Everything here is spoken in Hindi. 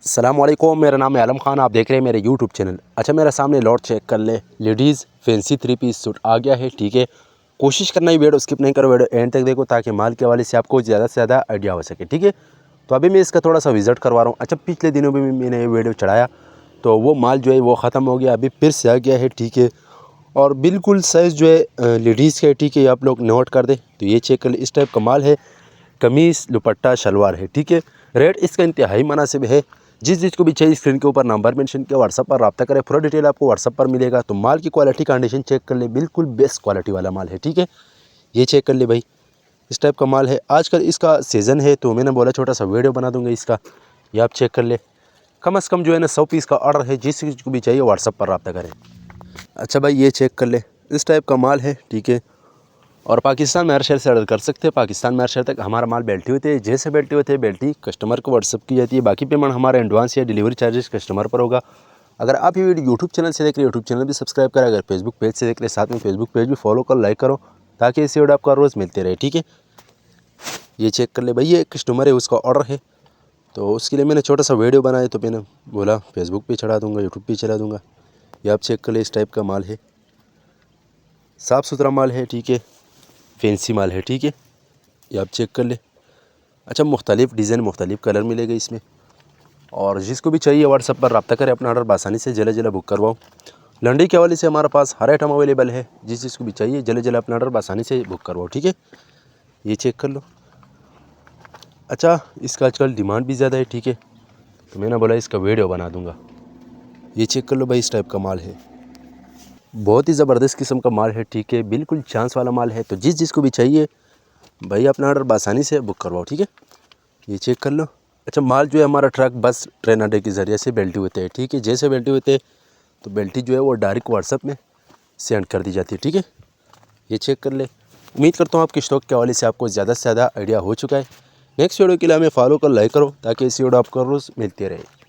अस्सलामुअलैकुम, मेरा नाम है आलम खान। आप देख रहे हैं मेरे यूट्यूब चैनल। अच्छा, मेरे सामने लॉट चेक कर ले, लेडीज़ फैंसी 3 पीस सूट आ गया है। ठीक है, कोशिश करना ही वीडियो स्किप नहीं करो, वीडियो एंड तक देखो ताकि माल के हवाले से आपको ज़्यादा से ज़्यादा आइडिया हो सके। ठीक है, तो अभी मैं इसका थोड़ा सा विज़िट करवा रहा हूँ। अच्छा, पिछले दिनों भी मैंने ये वीडियो चढ़ाया तो वो माल जो है वो ख़त्म हो गया, अभी फिर से आ गया है। ठीक है, और बिल्कुल साइज़ जो है लेडीज़ का। ठीक है, आप लोग नोट कर दें। तो ये चेक कर ले, इस टाइप का माल है, कमीज़ दुपट्टा शलवार है। ठीक है, रेट इसका इंतहाई मुनासिब है। जिस चीज़ को भी चाहिए स्क्रीन के ऊपर नंबर मेंशन किया, व्हाट्सअप पर रब्ता करें, पूरा डिटेल आपको व्हाट्सअप पर मिलेगा। तो माल की क्वालिटी कंडीशन चेक कर ले, बिल्कुल बेस्ट क्वालिटी वाला माल है। ठीक है, ये चेक कर ले भाई, इस टाइप का माल है। आजकल इसका सीज़न है तो मैंने बोला छोटा सा वीडियो बना दूंगा इसका, ये आप चेक कर ले। कम से कम जो है ना 100 पीस का ऑर्डर है, जिस चीज़ को भी चाहिए व्हाट्सअप पर रब्ता करें। अच्छा भाई, ये चेक कर ले, इस टाइप का माल है। ठीक है, और पाकिस्तान में हर शहर से ऑर्डर कर सकते हैं। पाकिस्तान में हर शहर तक हमारा माल बेल्टी होते हैं। जैसे बेल्टी होते हैं, बेल्टी कस्टमर को व्हाट्सअप की जाती है। बाकी पेमेंट हमारा एडवांस या डिलीवरी चार्जेस कस्टमर पर होगा। अगर आप ये वीडियो यूट्यूब चैनल से देख रहे हो, यूट्यूब चैनल भी सब्सक्राइब करें। अगर फेसबुक पेज से देख रहे हैं, साथ में फेसबुक पेज भी फॉलो कर, लाइक करो, ताकि ऐसी वीडियो आपको रोज़ मिलते रहे। ठीक है, ये चेक कर ले भाई, ये कस्टमर है, उसका ऑर्डर है, तो उसके लिए मैंने छोटा सा वीडियो बनाया, तो मैंने बोला फेसबुक पे चढ़ा दूँगा, यूट्यूब पे चढ़ा दूँगा। ये आप चेक कर ले, इस टाइप का माल है, साफ़ सुथरा माल है। ठीक है, फैंसी माल है। ठीक है, ये आप चेक कर ले। अच्छा, मुख्तलिफ़ डिज़ाइन मुख्तलिफ़ कलर मिलेगा इसमें, और जिसको भी चाहिए व्हाट्सअप पर रब्ता करें, अपना ऑर्डर आसानी से जल्द जल्द बुक करवाओ। लंडी के हवाले से हमारे पास हर आइटम अवेलेबल है, जिस चीज़ को भी चाहिए जल्द जल्द अपना ऑर्डर आसानी से बुक करवाओ। ठीक है, ये चेक कर लो। अच्छा, इसका आजकल डिमांड भी ज़्यादा है। ठीक है, तो मैंने बोला इसका वीडियो बना दूँगा। ये चेक कर लो भाई, इस टाइप का माल है, बहुत ही ज़बरदस्त किस्म का माल है। ठीक है, बिल्कुल चांस वाला माल है, तो जिस चीज़ को भी चाहिए भाई अपना ऑर्डर आसानी से बुक करवाओ। ठीक है, ये चेक कर लो। अच्छा, माल जो है हमारा ट्रक बस ट्रेन अड्डे के ज़रिए से बेल्टी होते हैं। ठीक है, जैसे बेल्टी होते हैं तो बेल्टी जो है वो डायरेक्ट व्हाट्सएप में सेंड कर दी जाती है। ठीक है, ये चेक कर ले। उम्मीद करता हूँ आपके स्टॉक के हवाले से आपको ज़्यादा से ज़्यादा आइडिया हो चुका है। नेक्स्ट वीडियो के लिए हमें फॉलो कर, लाइक करो, ताकि इसी वीडियो आपको रोज़ मिलती रहे।